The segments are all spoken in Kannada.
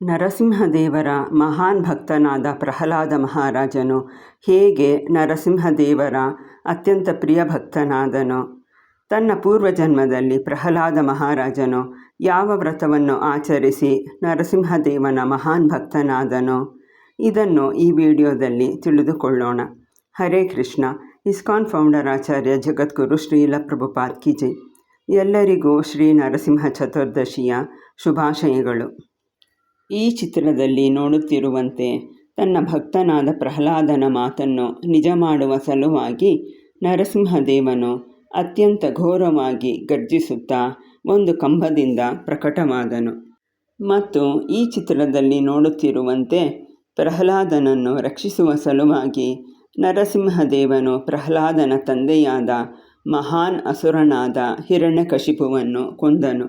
ನರಸಿಂಹದೇವರ ಮಹಾನ್ ಭಕ್ತನಾದ ಪ್ರಹ್ಲಾದ ಮಹಾರಾಜನು ಹೇಗೆ ನರಸಿಂಹದೇವರ ಅತ್ಯಂತ ಪ್ರಿಯ ಭಕ್ತನಾದನೋ, ತನ್ನ ಪೂರ್ವಜನ್ಮದಲ್ಲಿ ಪ್ರಹ್ಲಾದ ಮಹಾರಾಜನು ಯಾವ ವ್ರತವನ್ನು ಆಚರಿಸಿ ನರಸಿಂಹದೇವನ ಮಹಾನ್ ಭಕ್ತನಾದನೋ, ಇದನ್ನು ಈ ವಿಡಿಯೋದಲ್ಲಿ ತಿಳಿದುಕೊಳ್ಳೋಣ. ಹರೇ ಕೃಷ್ಣ. ಇಸ್ಕಾನ್ ಫೌಂಡರ್ ಆಚಾರ್ಯ ಜಗದ್ಗುರು ಶ್ರೀಲ ಪ್ರಭುಪಾದ್ ಕಿ ಜೈ. ಎಲ್ಲರಿಗೂ ಶ್ರೀ ನರಸಿಂಹ ಚತುರ್ದಶಿಯ ಶುಭಾಶಯಗಳು. ಈ ಚಿತ್ರದಲ್ಲಿ ನೋಡುತ್ತಿರುವಂತೆ ತನ್ನ ಭಕ್ತನಾದ ಪ್ರಹ್ಲಾದನ ಮಾತನ್ನು ನಿಜ ಮಾಡುವ ಸಲುವಾಗಿ ನರಸಿಂಹದೇವನು ಅತ್ಯಂತ ಘೋರವಾಗಿ ಗರ್ಜಿಸುತ್ತಾ ಒಂದು ಕಂಬದಿಂದ ಪ್ರಕಟವಾದನು. ಮತ್ತು ಈ ಚಿತ್ರದಲ್ಲಿ ನೋಡುತ್ತಿರುವಂತೆ ಪ್ರಹ್ಲಾದನನ್ನು ರಕ್ಷಿಸುವ ಸಲುವಾಗಿ ನರಸಿಂಹದೇವನು ಪ್ರಹ್ಲಾದನ ತಂದೆಯಾದ ಮಹಾನ್ ಅಸುರನಾದ ಹಿರಣ್ಯಕಶಿಪುವನ್ನು ಕೊಂದನು.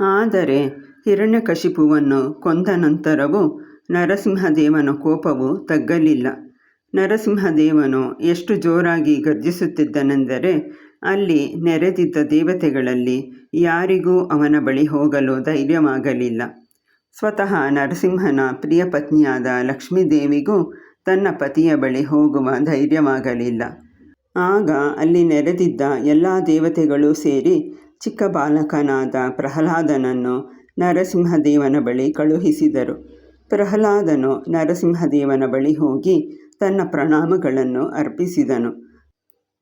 ಆದರೆ ಹಿರಣ್ಯಕಶಿಪುವನ್ನು ಕೊಂದ ನಂತರವೂ ನರಸಿಂಹದೇವನ ಕೋಪವು ತಗ್ಗಲಿಲ್ಲ. ನರಸಿಂಹದೇವನು ಎಷ್ಟು ಜೋರಾಗಿ ಗರ್ಜಿಸುತ್ತಿದ್ದನೆಂದರೆ ಅಲ್ಲಿ ನೆರೆದಿದ್ದ ದೇವತೆಗಳಲ್ಲಿ ಯಾರಿಗೂ ಅವನ ಬಳಿ ಹೋಗಲು ಧೈರ್ಯವಾಗಲಿಲ್ಲ. ಸ್ವತಃ ನರಸಿಂಹನ ಪ್ರಿಯ ಪತ್ನಿಯಾದ ಲಕ್ಷ್ಮೀದೇವಿಗೂ ತನ್ನ ಪತಿಯ ಬಳಿ ಹೋಗುವ ಧೈರ್ಯವಾಗಲಿಲ್ಲ. ಆಗ ಅಲ್ಲಿ ನೆರೆದಿದ್ದ ಎಲ್ಲ ದೇವತೆಗಳೂ ಸೇರಿ ಚಿಕ್ಕ ಬಾಲಕನಾದ ಪ್ರಹ್ಲಾದನನ್ನು ನರಸಿಂಹದೇವನ ಬಳಿ ಕಳುಹಿಸಿದರು. ಪ್ರಹ್ಲಾದನು ನರಸಿಂಹದೇವನ ಬಳಿ ಹೋಗಿ ತನ್ನ ಪ್ರಣಾಮಗಳನ್ನು ಅರ್ಪಿಸಿದನು.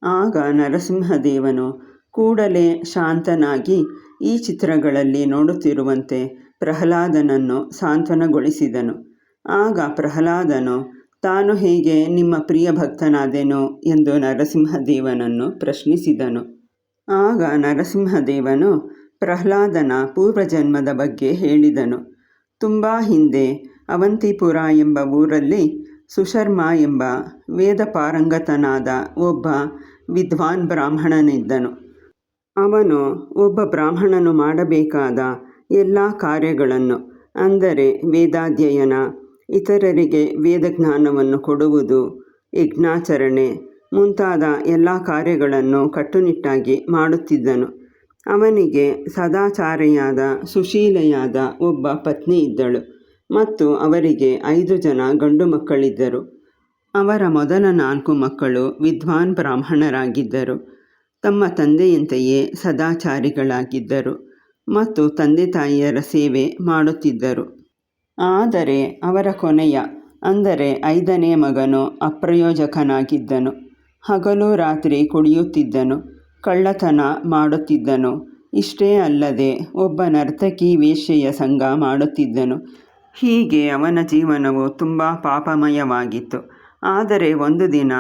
ಆಗ ನರಸಿಂಹದೇವನು ಕೂಡಲೇ ಶಾಂತನಾಗಿ ಈ ಚಿತ್ರಗಳಲ್ಲಿ ನೋಡುತ್ತಿರುವಂತೆ ಪ್ರಹ್ಲಾದನನ್ನು ಸಾಂತ್ವನಗೊಳಿಸಿದನು. ಆಗ ಪ್ರಹ್ಲಾದನು ತಾನು ಹೇಗೆ ನಿಮ್ಮ ಪ್ರಿಯ ಭಕ್ತನಾದೆನೋ ಎಂದು ನರಸಿಂಹದೇವನನ್ನು ಪ್ರಶ್ನಿಸಿದನು. ಆಗ ನರಸಿಂಹದೇವನು ಪ್ರಹ್ಲಾದನ ಪೂರ್ವಜನ್ಮದ ಬಗ್ಗೆ ಹೇಳಿದನು. ತುಂಬ ಹಿಂದೆ ಅವಂತಿಪುರ ಎಂಬ ಊರಲ್ಲಿ ಸುಶರ್ಮ ಎಂಬ ವೇದ ಪಾರಂಗತನಾದ ಒಬ್ಬ ವಿದ್ವಾನ್ ಬ್ರಾಹ್ಮಣನಿದ್ದನು. ಅವನು ಒಬ್ಬ ಬ್ರಾಹ್ಮಣನು ಮಾಡಬೇಕಾದ ಎಲ್ಲ ಕಾರ್ಯಗಳನ್ನು, ಅಂದರೆ ವೇದಾಧ್ಯಯನ, ಇತರರಿಗೆ ವೇದಜ್ಞಾನವನ್ನು ಕೊಡುವುದು, ಯಜ್ಞಾಚರಣೆ ಮುಂತಾದ ಎಲ್ಲ ಕಾರ್ಯಗಳನ್ನು ಕಟ್ಟುನಿಟ್ಟಾಗಿ ಮಾಡುತ್ತಿದ್ದನು. ಅವನಿಗೆ ಸದಾಚಾರಿಯಾದ ಸುಶೀಲೆಯಾದ ಒಬ್ಬ ಪತ್ನಿ ಇದ್ದಳು ಮತ್ತು ಅವರಿಗೆ 5 ಜನ ಗಂಡು ಮಕ್ಕಳಿದ್ದರು. ಅವರ ಮೊದಲ 4 ಮಕ್ಕಳು ವಿದ್ವಾನ್ ಬ್ರಾಹ್ಮಣರಾಗಿದ್ದರು. ತಮ್ಮ ತಂದೆಯಂತೆಯೇ ಸದಾಚಾರಿಗಳಾಗಿದ್ದರು ಮತ್ತು ತಂದೆ ತಾಯಿಯರ ಸೇವೆ ಮಾಡುತ್ತಿದ್ದರು. ಆದರೆ ಅವರ ಕೊನೆಯ, ಅಂದರೆ 5ನೇ ಮಗನು ಅಪ್ರಯೋಜಕನಾಗಿದ್ದನು. ಹಗಲು ರಾತ್ರಿ ಕುಡಿಯುತ್ತಿದ್ದನು, ಕಳ್ಳತನ ಮಾಡುತ್ತಿದ್ದನು. ಇಷ್ಟೇ ಅಲ್ಲದೆ ಒಬ್ಬ ನರ್ತಕಿ ವೇಶ್ಯೆಯ ಸಂಗ ಮಾಡುತ್ತಿದ್ದನು. ಹೀಗೆ ಅವನ ಜೀವನವು ತುಂಬ ಪಾಪಮಯವಾಗಿತ್ತು. ಆದರೆ ಒಂದು ದಿನ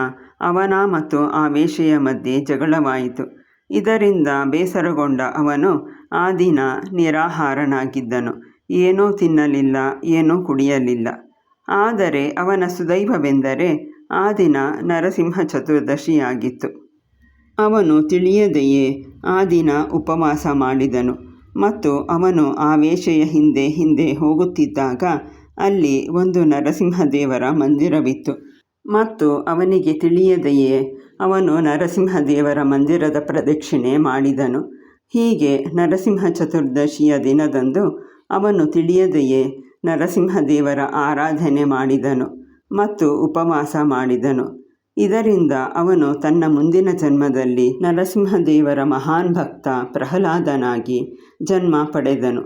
ಅವನ ಮತ್ತು ಆ ವೇಶ್ಯೆಯ ಮಧ್ಯೆ ಜಗಳವಾಯಿತು. ಇದರಿಂದ ಬೇಸರಗೊಂಡ ಅವನು ಆ ದಿನ ನಿರಾಹಾರನಾಗಿದ್ದನು. ಏನೂ ತಿನ್ನಲಿಲ್ಲ, ಏನೂ ಕುಡಿಯಲಿಲ್ಲ. ಆದರೆ ಅವನ ಸುದೈವವೆಂದರೆ ಆ ದಿನ ನರಸಿಂಹ ಚತುರ್ದಶಿಯಾಗಿತ್ತು. ಅವನು ತಿಳಿಯದೆಯೇ ಆ ದಿನ ಉಪವಾಸ ಮಾಡಿದನು ಮತ್ತು ಅವನು ಆ ವೇಶ್ಯೆಯ ಹಿಂದೆ ಹಿಂದೆ ಹೋಗುತ್ತಿದ್ದಾಗ ಅಲ್ಲಿ ಒಂದು ನರಸಿಂಹದೇವರ ಮಂದಿರವಿತ್ತು ಮತ್ತು ಅವನಿಗೆ ತಿಳಿಯದೆಯೇ ಅವನು ನರಸಿಂಹದೇವರ ಮಂದಿರದ ಪ್ರದಕ್ಷಿಣೆ ಮಾಡಿದನು. ಹೀಗೆ ನರಸಿಂಹ ಚತುರ್ದಶಿಯ ದಿನದಂದು ಅವನು ತಿಳಿಯದೆಯೇ ನರಸಿಂಹದೇವರ ಆರಾಧನೆ ಮಾಡಿದನು ಮತ್ತು ಉಪವಾಸ ಮಾಡಿದನು. ಇದರಿಂದ ಅವನು ತನ್ನ ಮುಂದಿನ ಜನ್ಮದಲ್ಲಿ ನರಸಿಂಹದೇವರ ಮಹಾನ್ ಭಕ್ತ ಪ್ರಹ್ಲಾದನಾಗಿ ಜನ್ಮ ಪಡೆದನು.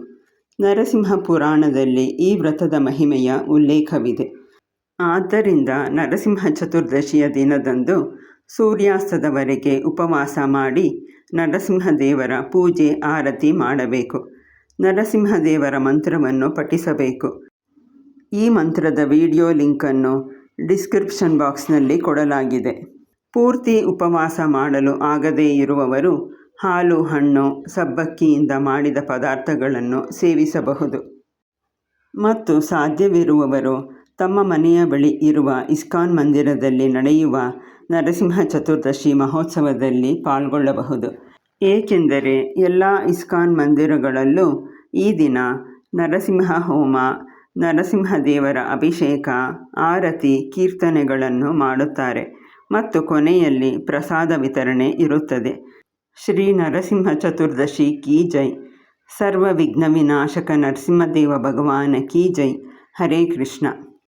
ನರಸಿಂಹ ಪುರಾಣದಲ್ಲಿ ಈ ವ್ರತದ ಮಹಿಮೆಯ ಉಲ್ಲೇಖವಿದೆ. ಆದ್ದರಿಂದ ನರಸಿಂಹ ಚತುರ್ದಶಿಯ ದಿನದಂದು ಸೂರ್ಯಾಸ್ತದವರೆಗೆ ಉಪವಾಸ ಮಾಡಿ ನರಸಿಂಹದೇವರ ಪೂಜೆ ಆರತಿ ಮಾಡಬೇಕು. ನರಸಿಂಹದೇವರ ಮಂತ್ರವನ್ನು ಪಠಿಸಬೇಕು. ಈ ಮಂತ್ರದ ವಿಡಿಯೋ ಲಿಂಕನ್ನು ಡಿಸ್ಕ್ರಿಪ್ಷನ್ ಬಾಕ್ಸ್ನಲ್ಲಿ ಕೊಡಲಾಗಿದೆ. ಪೂರ್ತಿ ಉಪವಾಸ ಮಾಡಲು ಆಗದೇ ಇರುವವರು ಹಾಲು, ಹಣ್ಣು, ಸಬ್ಬಕ್ಕಿಯಿಂದ ಮಾಡಿದ ಪದಾರ್ಥಗಳನ್ನು ಸೇವಿಸಬಹುದು. ಮತ್ತು ಸಾಧ್ಯವಿರುವವರು ತಮ್ಮ ಮನೆಯ ಬಳಿ ಇರುವ ಇಸ್ಕಾನ್ ಮಂದಿರದಲ್ಲಿ ನಡೆಯುವ ನರಸಿಂಹ ಚತುರ್ದಶಿ ಮಹೋತ್ಸವದಲ್ಲಿ ಪಾಲ್ಗೊಳ್ಳಬಹುದು. ಏಕೆಂದರೆ ಎಲ್ಲ ಇಸ್ಕಾನ್ ಮಂದಿರಗಳಲ್ಲೂ ಈ ದಿನ ನರಸಿಂಹ ಹೋಮ, ನರಸಿಂಹದೇವರ ಅಭಿಷೇಕ, ಆರತಿ, ಕೀರ್ತನೆಗಳನ್ನು ಮಾಡುತ್ತಾರೆ ಮತ್ತು ಕೊನೆಯಲ್ಲಿ ಪ್ರಸಾದ ವಿತರಣೆ ಇರುತ್ತದೆ. ಶ್ರೀ ನರಸಿಂಹ ಚತುರ್ದಶಿ ಕಿ ಜೈ. ಸರ್ವ ವಿಘ್ನ ವಿನಾಶಕ ನರಸಿಂಹದೇವ ಭಗವಾನ ಕಿ ಜೈ. ಹರೇ ಕೃಷ್ಣ.